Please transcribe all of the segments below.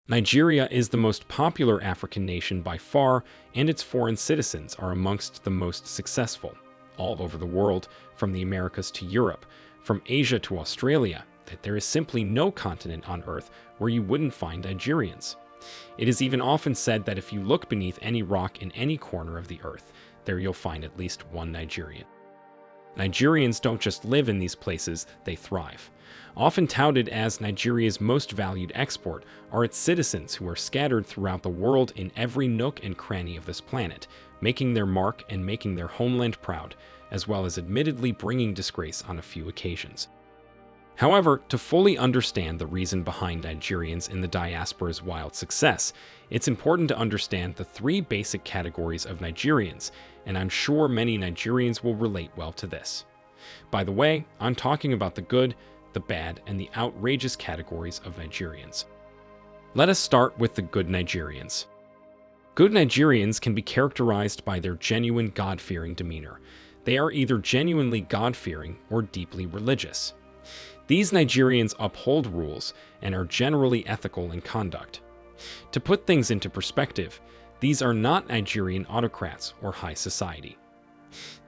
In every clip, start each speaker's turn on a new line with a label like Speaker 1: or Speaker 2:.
Speaker 1: Nigeria is the most popular African nation by far, and its foreign citizens are amongst the most successful. All over the world, from the Americas to Europe, from Asia to Australia, that there is simply no continent on Earth where you wouldn't find Nigerians. It is even often said that if you look beneath any rock in any corner of the Earth, there you'll find at least one Nigerian. Nigerians don't just live in these places, they thrive. Often touted as Nigeria's most valued export are its citizens who are scattered throughout the world in every nook and cranny of this planet, making their mark and making their homeland proud, as well as admittedly bringing disgrace on a few occasions. However, to fully understand the reason behind Nigerians in the diaspora's wild success, it's important to understand the three basic categories of Nigerians, and I'm sure many Nigerians will relate well to this. By the way, I'm talking about the good, the bad, and the outrageous categories of Nigerians. Let us start with the good Nigerians. Good Nigerians can be characterized by their genuine God-fearing demeanor. They are either genuinely God-fearing or deeply religious. These Nigerians uphold rules and are generally ethical in conduct. To put things into perspective, these are not Nigerian autocrats or high society.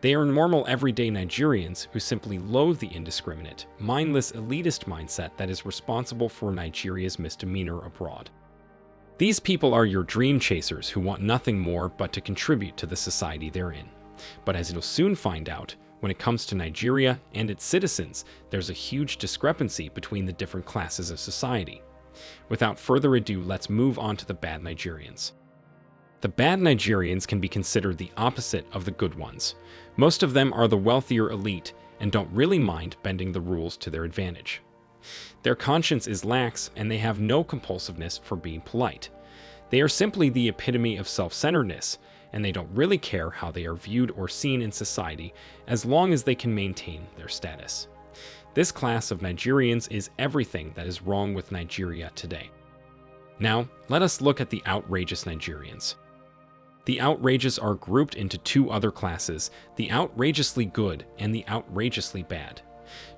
Speaker 1: They are normal everyday Nigerians who simply loathe the indiscriminate, mindless elitist mindset that is responsible for Nigeria's misdemeanor abroad. These people are your dream chasers who want nothing more but to contribute to the society they're in. But as you'll soon find out, when it comes to Nigeria and its citizens, there's a huge discrepancy between the different classes of society. Without further ado, let's move on to the bad Nigerians. The bad Nigerians can be considered the opposite of the good ones. Most of them are the wealthier elite and don't really mind bending the rules to their advantage. Their conscience is lax and they have no compulsiveness for being polite. They are simply the epitome of self-centeredness, and they don't really care how they are viewed or seen in society as long as they can maintain their status. This class of Nigerians is everything that is wrong with Nigeria today. Now, let us look at the outrageous Nigerians. The outrageous are grouped into two other classes, the outrageously good and the outrageously bad.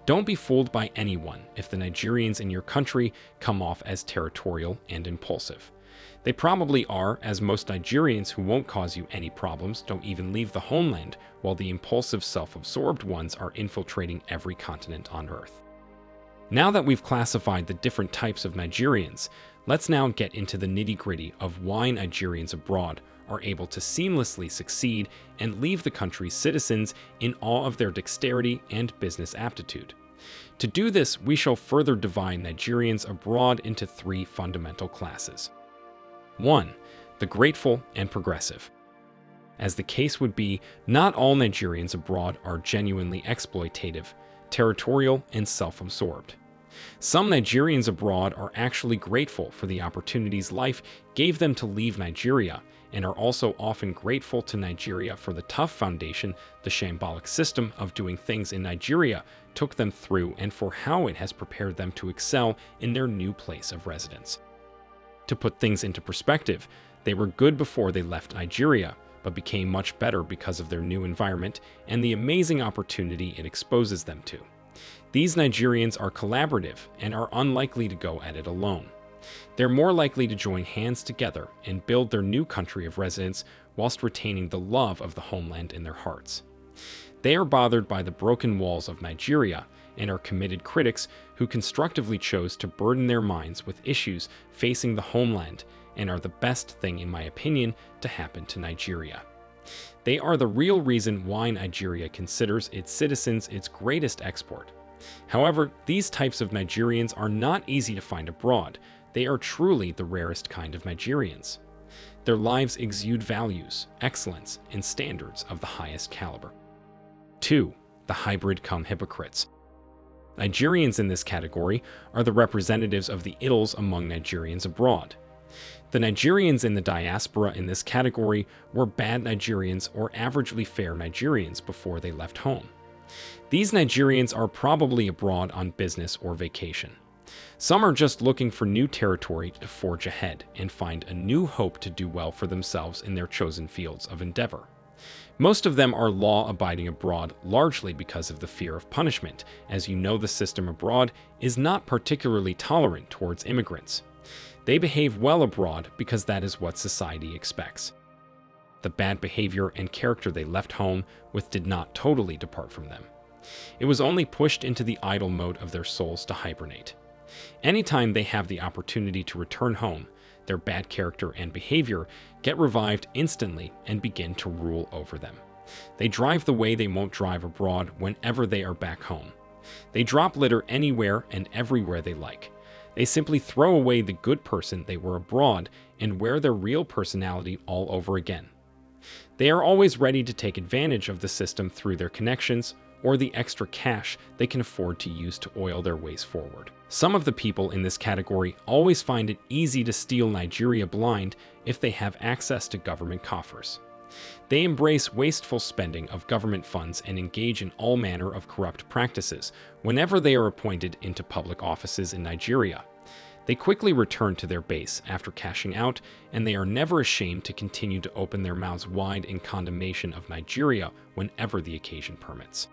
Speaker 1: Don't be fooled by anyone if the Nigerians in your country come off as territorial and impulsive. They probably are, as most Nigerians who won't cause you any problems don't even leave the homeland, while the impulsive, self-absorbed ones are infiltrating every continent on Earth. Now that we've classified the different types of Nigerians, let's now get into the nitty-gritty of why Nigerians abroad are able to seamlessly succeed and leave the country's citizens in awe of their dexterity and business aptitude. To do this, we shall further divide Nigerians abroad into three fundamental classes. 1. The grateful and progressive. As the case would be, not all Nigerians abroad are genuinely exploitative, territorial, and self-absorbed. Some Nigerians abroad are actually grateful for the opportunities life gave them to leave Nigeria, and are also often grateful to Nigeria for the tough foundation the shambolic system of doing things in Nigeria took them through and for how it has prepared them to excel in their new place of residence. To put things into perspective, they were good before they left Nigeria, but became much better because of their new environment and the amazing opportunity it exposes them to. These Nigerians are collaborative and are unlikely to go at it alone. They're more likely to join hands together and build their new country of residence whilst retaining the love of the homeland in their hearts. They are bothered by the broken walls of Nigeria and are committed critics who constructively chose to burden their minds with issues facing the homeland and are the best thing, in my opinion, to happen to Nigeria. They are the real reason why Nigeria considers its citizens its greatest export. However, these types of Nigerians are not easy to find abroad. They are truly the rarest kind of Nigerians. Their lives exude values, excellence, and standards of the highest caliber. 2. The hybrid cum hypocrites. Nigerians in this category are the representatives of the ills among Nigerians abroad. The Nigerians in the diaspora in this category were bad Nigerians or averagely fair Nigerians before they left home. These Nigerians are probably abroad on business or vacation. Some are just looking for new territory to forge ahead and find a new hope to do well for themselves in their chosen fields of endeavor. Most of them are law-abiding abroad largely because of the fear of punishment, as you know the system abroad is not particularly tolerant towards immigrants. They behave well abroad because that is what society expects. The bad behavior and character they left home with did not totally depart from them. It was only pushed into the idle mode of their souls to hibernate. Anytime they have the opportunity to return home, their bad character and behavior get revived instantly and begin to rule over them. They drive the way they won't drive abroad whenever they are back home. They drop litter anywhere and everywhere they like. They simply throw away the good person they were abroad and wear their real personality all over again. They are always ready to take advantage of the system through their connections or the extra cash they can afford to use to oil their ways forward. Some of the people in this category always find it easy to steal Nigeria blind if they have access to government coffers. They embrace wasteful spending of government funds and engage in all manner of corrupt practices whenever they are appointed into public offices in Nigeria. They quickly return to their base after cashing out, and they are never ashamed to continue to open their mouths wide in condemnation of Nigeria whenever the occasion permits.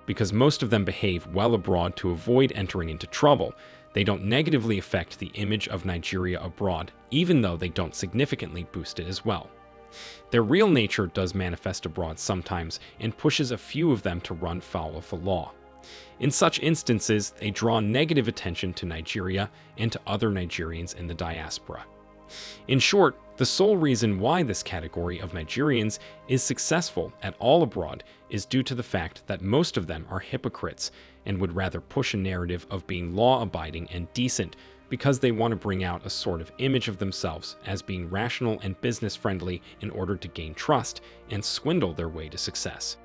Speaker 1: Because most of them behave well abroad to avoid entering into trouble, they don't negatively affect the image of Nigeria abroad, even though they don't significantly boost it as well. Their real nature does manifest abroad sometimes and pushes a few of them to run foul of the law. In such instances, they draw negative attention to Nigeria and to other Nigerians in the diaspora. In short, the sole reason why this category of Nigerians is successful at all abroad is due to the fact that most of them are hypocrites and would rather push a narrative of being law-abiding and decent because they want to bring out a sort of image of themselves as being rational and business-friendly in order to gain trust and swindle their way to success.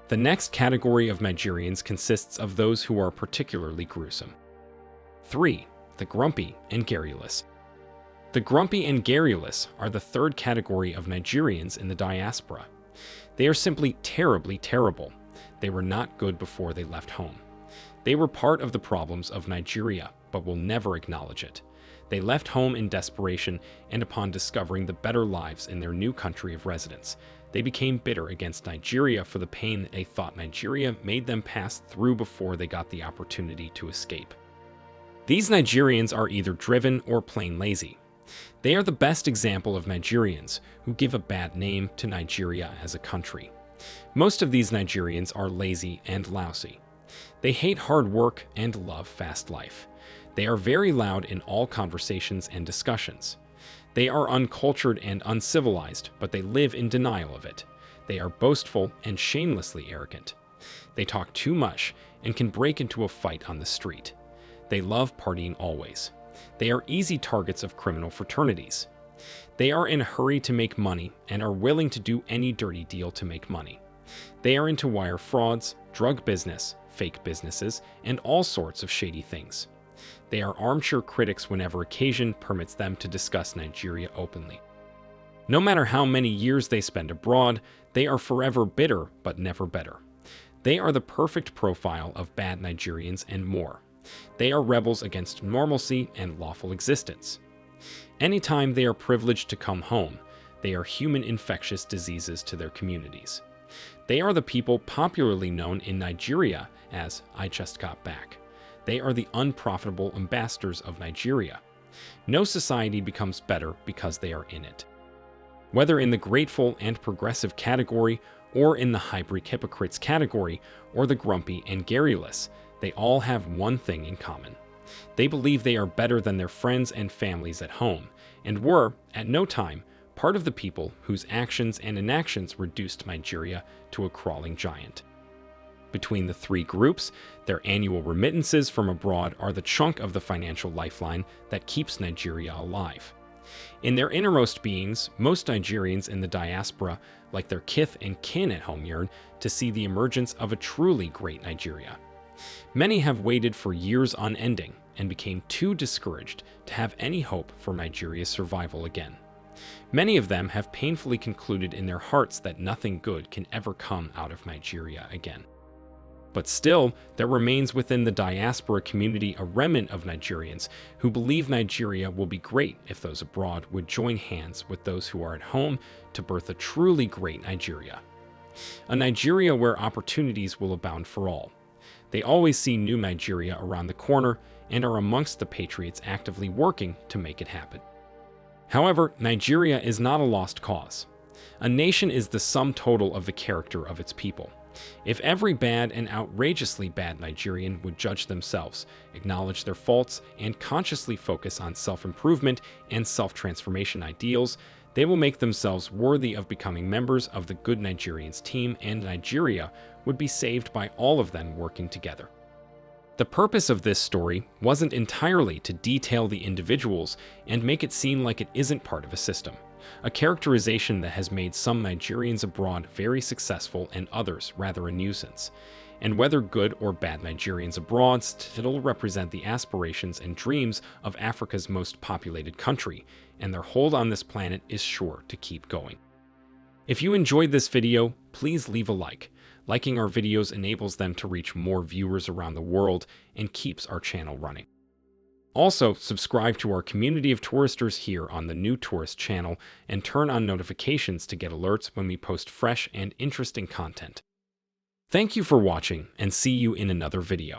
Speaker 1: The next category of Nigerians consists of those who are particularly gruesome. 3. The grumpy and garrulous. The grumpy and garrulous are the third category of Nigerians in the diaspora. They are simply terribly terrible. They were not good before they left home. They were part of the problems of Nigeria, but will never acknowledge it. They left home in desperation, and upon discovering the better lives in their new country of residence, they became bitter against Nigeria for the pain they thought Nigeria made them pass through before they got the opportunity to escape. These Nigerians are either driven or plain lazy. They are the best example of Nigerians who give a bad name to Nigeria as a country. Most of these Nigerians are lazy and lousy. They hate hard work and love fast life. They are very loud in all conversations and discussions. They are uncultured and uncivilized, but they live in denial of it. They are boastful and shamelessly arrogant. They talk too much and can break into a fight on the street. They love partying always. They are easy targets of criminal fraternities. They are in a hurry to make money and are willing to do any dirty deal to make money. They are into wire frauds, drug business, fake businesses, and all sorts of shady things. They are armchair critics whenever occasion permits them to discuss Nigeria openly. No matter how many years they spend abroad, they are forever bitter but never better. They are the perfect profile of bad Nigerians and more. They are rebels against normalcy and lawful existence. Anytime they are privileged to come home, they are human infectious diseases to their communities. They are the people popularly known in Nigeria as "I just got back." They are the unprofitable ambassadors of Nigeria. No society becomes better because they are in it. Whether in the grateful and progressive category, or in the hybrid hypocrites category, or the grumpy and garrulous, they all have one thing in common. They believe they are better than their friends and families at home, and were, at no time, part of the people whose actions and inactions reduced Nigeria to a crawling giant. Between the three groups, their annual remittances from abroad are the chunk of the financial lifeline that keeps Nigeria alive. In their innermost beings, most Nigerians in the diaspora, like their kith and kin at home, yearn to see the emergence of a truly great Nigeria. Many have waited for years unending and became too discouraged to have any hope for Nigeria's survival again. Many of them have painfully concluded in their hearts that nothing good can ever come out of Nigeria again. But still, there remains within the diaspora community a remnant of Nigerians who believe Nigeria will be great if those abroad would join hands with those who are at home to birth a truly great Nigeria. A Nigeria where opportunities will abound for all. They always see new Nigeria around the corner, and are amongst the patriots actively working to make it happen. However, Nigeria is not a lost cause. A nation is the sum total of the character of its people. If every bad and outrageously bad Nigerian would judge themselves, acknowledge their faults, and consciously focus on self-improvement and self-transformation ideals, they will make themselves worthy of becoming members of the Good Nigerians team, and Nigeria would be saved by all of them working together. The purpose of this story wasn't entirely to detail the individuals and make it seem like it isn't part of a system, a characterization that has made some Nigerians abroad very successful and others rather a nuisance. And whether good or bad Nigerians abroad still represent the aspirations and dreams of Africa's most populated country, and their hold on this planet is sure to keep going. If you enjoyed this video, please leave a like. Liking our videos enables them to reach more viewers around the world and keeps our channel running. Also, subscribe to our community of touristers here on the New Tourist channel and turn on notifications to get alerts when we post fresh and interesting content. Thank you for watching, and see you in another video.